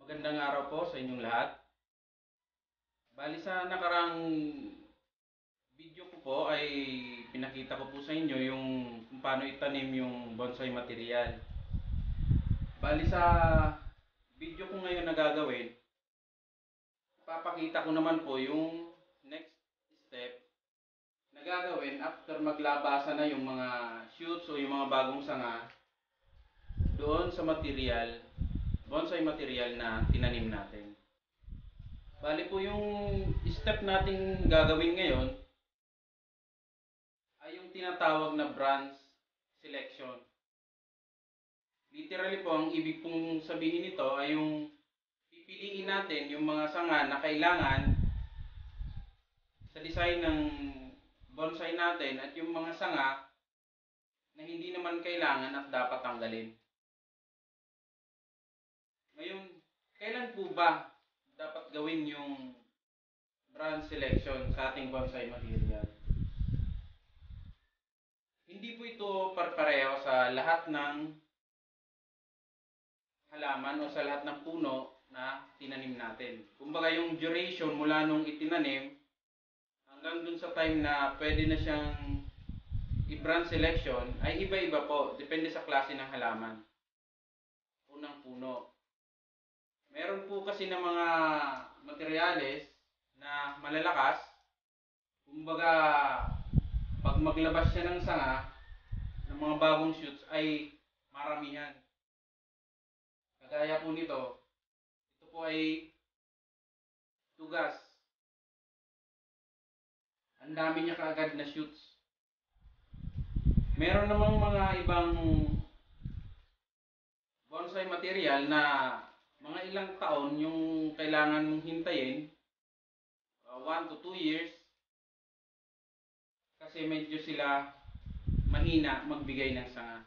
Magandang araw po sa inyong lahat. Bali sa nakarang video ko po ay pinakita ko po sa inyo yung kung paano itanim yung bonsai material. Bali sa video ko ngayon na gagawin, papakita ko naman po yung next step na gagawin after maglabasan na yung mga shoots o yung mga bagong sanga doon sa material, bonsai material na tinanim natin. Bali po yung step nating gagawin ngayon ay yung tinatawag na branch selection. Literally po, ang ibig pong sabihin nito ay yung pipiliin natin yung mga sanga na kailangan sa design ng bonsai natin at yung mga sanga na hindi naman kailangan at dapat tanggalin. Ngayon, kailan po ba dapat gawin yung branch selection sa ating bonsai material? Hindi po ito parpareho sa lahat ng halaman o sa lahat ng puno na tinanim natin. Kumbaga yung duration mula nung itinanim hanggang dun sa time na pwede na siyang i-branch selection ay iba-iba po. Depende sa klase ng halaman o ng puno. Meron po kasi ng mga materyales na malalakas. Kumbaga pag maglabas siya ng sanga ng mga bagong shoots ay maramihan. Kagaya po nito, ito po ay tugas. Ang dami niya kaagad na shoots. Meron namang mga ibang bonsai material na mga ilang taon yung kailangan mong hintayin, 1 to 2 years, kasi medyo sila mahina magbigay ng sanga.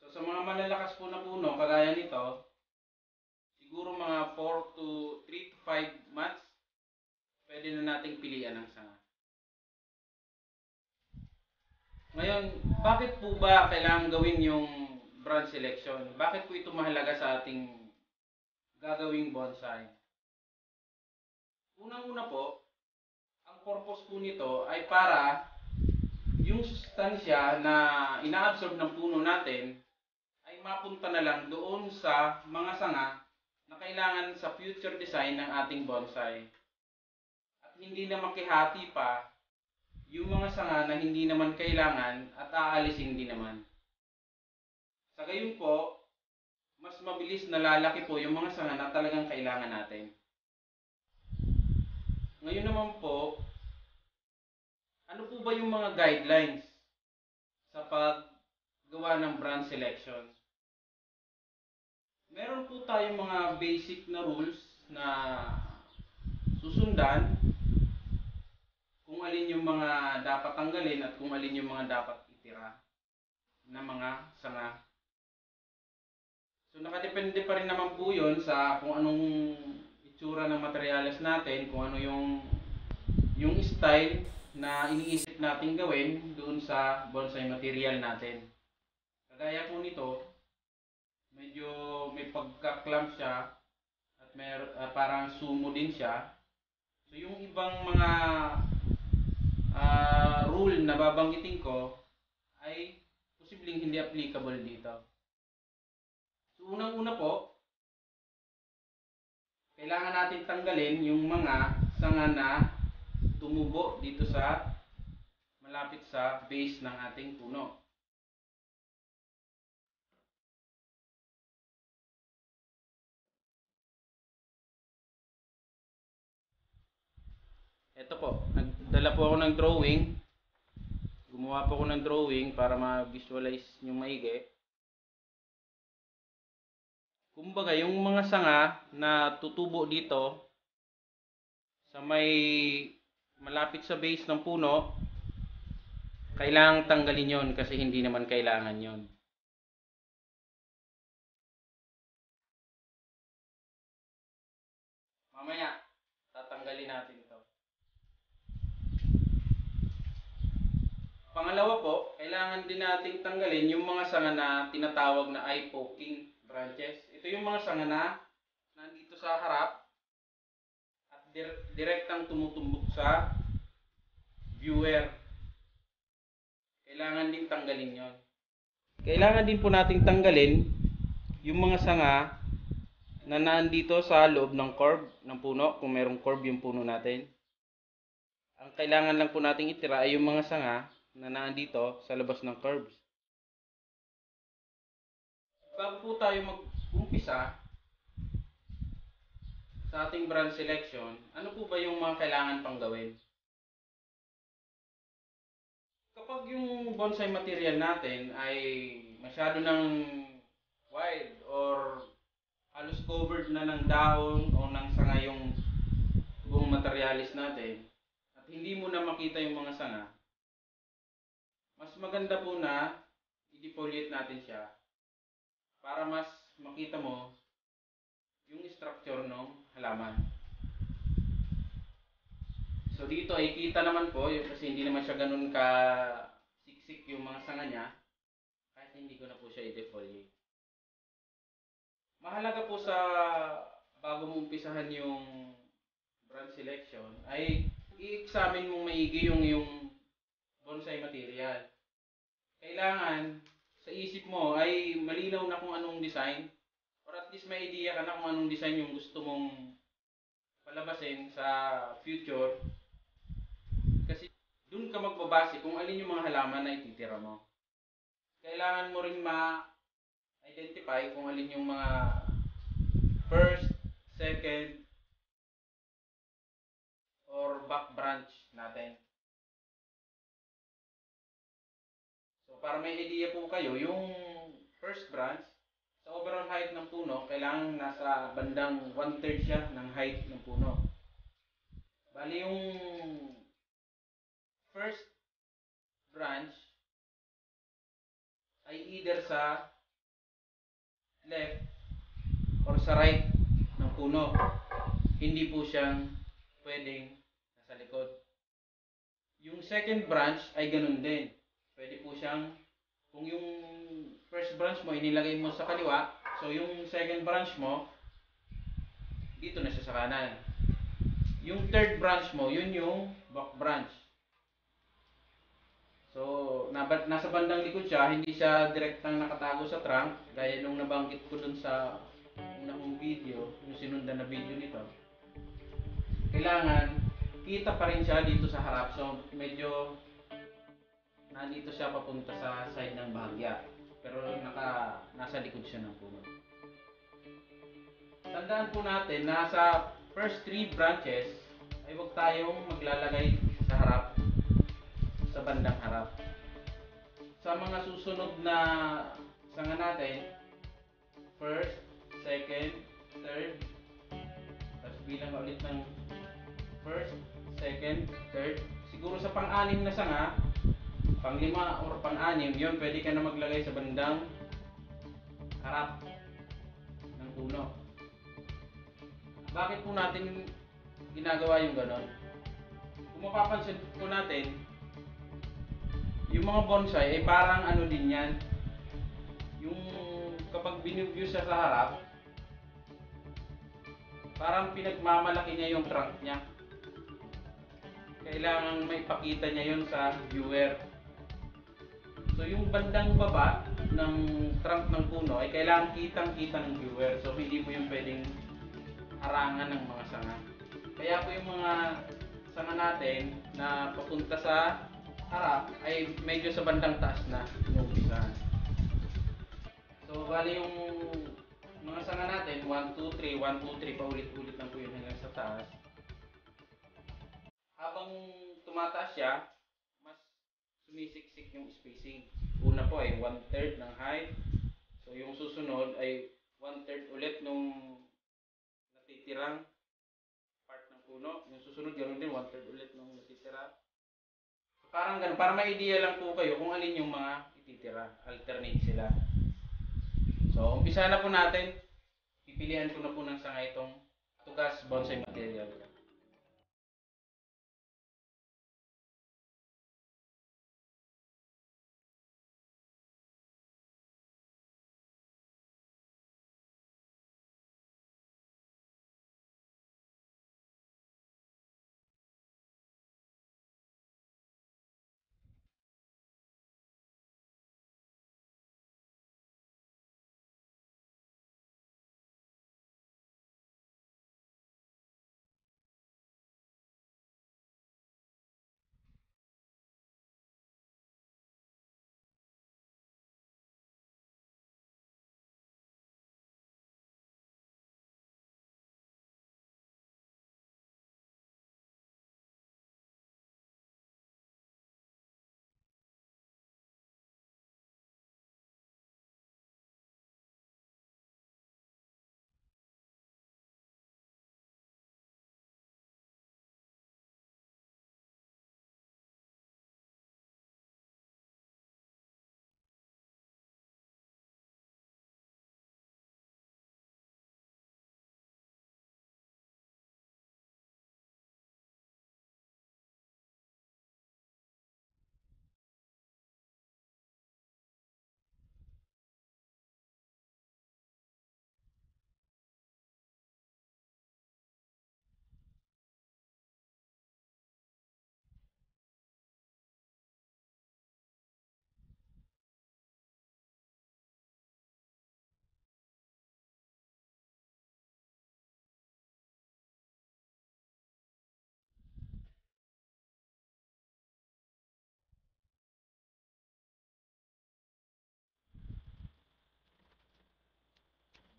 So sa mga malalakas po na puno, kagaya nito, siguro mga 4 to 3 to 5 months, pwede na nating pilian ng sanga. Ngayon, bakit po ba kailangan gawin yung branch selection? Bakit po ito mahalaga sa ating gagawing bonsai? Unang-una po, ang purpose po nito ay para yung sustansya na inaabsorb ng puno natin ay mapunta na lang doon sa mga sanga na kailangan sa future design ng ating bonsai. At hindi na makihati pa yung mga sanga na hindi naman kailangan at aalisin din naman. Sa gayon po, mas mabilis na lalaki po yung mga sanga na talagang kailangan natin. Ngayon naman po, ano po ba yung mga guidelines sa paggawa ng branch selection? Meron po tayong mga basic na rules na susundan kung alin yung mga dapat tanggalin at kung alin yung mga dapat itira na mga sanga. So nakadepende pa rin naman po yun sa kung anong itsura ng materyales natin, kung ano yung style na iniisip natin gawin doon sa bonsai material natin. Kagaya po nito, medyo may pagka-clamp siya at parang sumo din siya. So yung ibang mga rule na babanggitin ko ay posibleng hindi applicable dito. So unang-una po, kailangan natin tanggalin yung mga sanga na tumubo dito sa malapit sa base ng ating puno. Ito po, nagdala po ako ng drawing. Gumawa po ako ng drawing para ma-visualize nyo maigi. Kumbaga, yung mga sanga na tutubo dito sa may malapit sa base ng puno, kailangang tanggalin yon kasi hindi naman kailangan yon. Mamaya, tatanggalin natin ito. Pangalawa po, kailangan din nating tanggalin yung mga sanga na tinatawag na eye poking branches. Ito yung mga sanga na nandito sa harap at direktang tumutumbok sa viewer. Kailangan din tanggalin yon. Kailangan din po nating tanggalin yung mga sanga na nandito sa loob ng curve ng puno, kung merong curve yung puno natin. Ang kailangan lang po nating itira ay yung mga sanga na nandito sa labas ng curves. Bago po tayo mag-umpisa sa ating branch selection, ano po ba yung mga kailangan pang gawin? Kapag yung bonsai material natin ay masyado ng wide or halos covered na ng dahon o ng sanga yung buong materialis natin at hindi mo na makita yung mga sanga, mas maganda po na i-defoliate natin siya para mas makita mo yung structure ng halaman. So dito ay kita naman po kasi hindi naman siya ganun ka siksik yung mga sanga niya kahit hindi ko na po siya i-defoliate. Mahalaga po sa bago mo umpisahan yung branch selection ay i-examine mong maigi yung bonsai material. Kailangan sa isip mo ay malinaw na kung anong design or at least may idea ka na kung anong design yung gusto mong palabasin sa future kasi dun ka magbabase kung alin yung mga halaman na ititira mo. Kailangan mo rin ma-identify kung alin yung mga first, second, or back branch natin. So para may idea po kayo, yung first branch, sa overall height ng puno, kailangan nasa bandang 1/3 siya ng height ng puno. Bali yung first branch ay either sa left or sa right ng puno. Hindi po siyang pwedeng nasa likod. Yung second branch ay ganun din. Pwede po siyang, kung yung first branch mo inilagay mo sa kaliwa, so yung second branch mo, dito na siya sa kanan. Yung third branch mo, yun yung back branch. So, nasa bandang likod siya, hindi siya direktang nakatago sa trunk, gaya nung nabanggit ko dun sa una kong video, yung sinundan na video nito. Kailangan, kita pa rin siya dito sa harap. So, medyo nandito siya papunta sa side ng bahagya. Pero nasa likod siya ng puno. Tandaan po natin na sa first 3 branches ay huwag tayong maglalagay sa harap, sa bandang harap. Sa mga susunod na sanga natin, first, second, third, tapos bilang ulit ng first, second, third. Siguro sa pang-anim na sanga, pang-5 or pang-6, yun pwede ka na maglagay sa bandang harap ng puno. Bakit po natin ginagawa yung ganon? Kung mapapansin po natin, yung mga bonsai ay parang ano din yan, yung kapag biniview siya sa harap, parang pinagmamalaki niya yung trunk niya. Kailangan maipakita niya yun sa viewer. So yung bandang baba ng trunk ng puno ay kailangan kitang-kita ng viewer. So hindi mo yung pwedeng harangan ng mga sanga. Kaya po yung mga sanga natin na papunta sa harap ay medyo sa bandang taas na inuumpisahan. So bali yung mga sanga natin 1, 2, 3, 1, 2, 3 paulit-ulit lang po yun hanggang sa taas. Habang tumataas siya, mas sumisiksik yung spacing. Una po ay 1/3 ng height. So yung susunod ay 1/3 ulit nung natitirang part ng puno. Yung susunod ganoon din 1/3 ulit nung natitira. So, parang ganun, para may idea lang po kayo kung alin yung mga ititira. Alternate sila. So umpisa na po natin. Pipilian ko na po ng sanga itong Tugas Bonsai Material.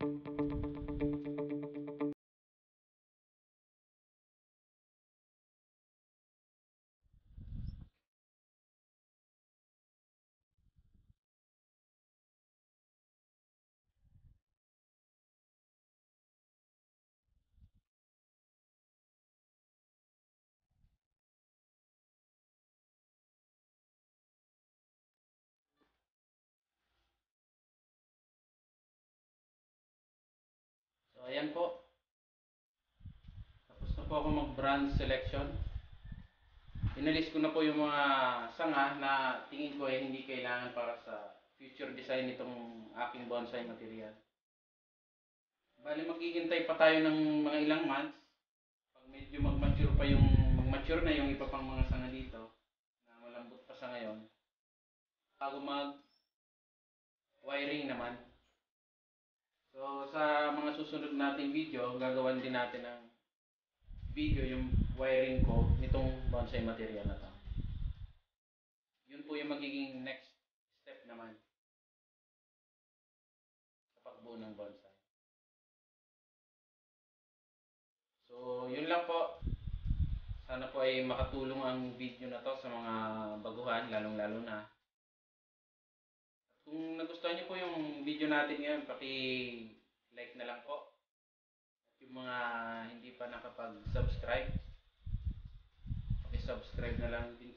So ayan po, tapos na po ako mag brand selection. Inalis ko na po yung mga sanga na tingin ko hindi kailangan para sa future design nitong aking bonsai material. Bali maghihintay pa tayo ng mga ilang months. Pag medyo mag-mature na yung iba pang mga sanga dito, na malambot pa sa ngayon, bago mag wiring naman. So sa mga susunod nating video, gagawan din natin ng video yung wiring ko nitong bonsai material na to. Yun po yung magiging next step naman sa pagbuo ng bonsai. So yun lang po. Sana po ay makatulong ang video na to sa mga baguhan, lalong-lalo na. Kung nagustuhan niyo po yung video natin ngayon, paki-like na lang po. At yung mga hindi pa nakapag-subscribe, paki-subscribe na lang din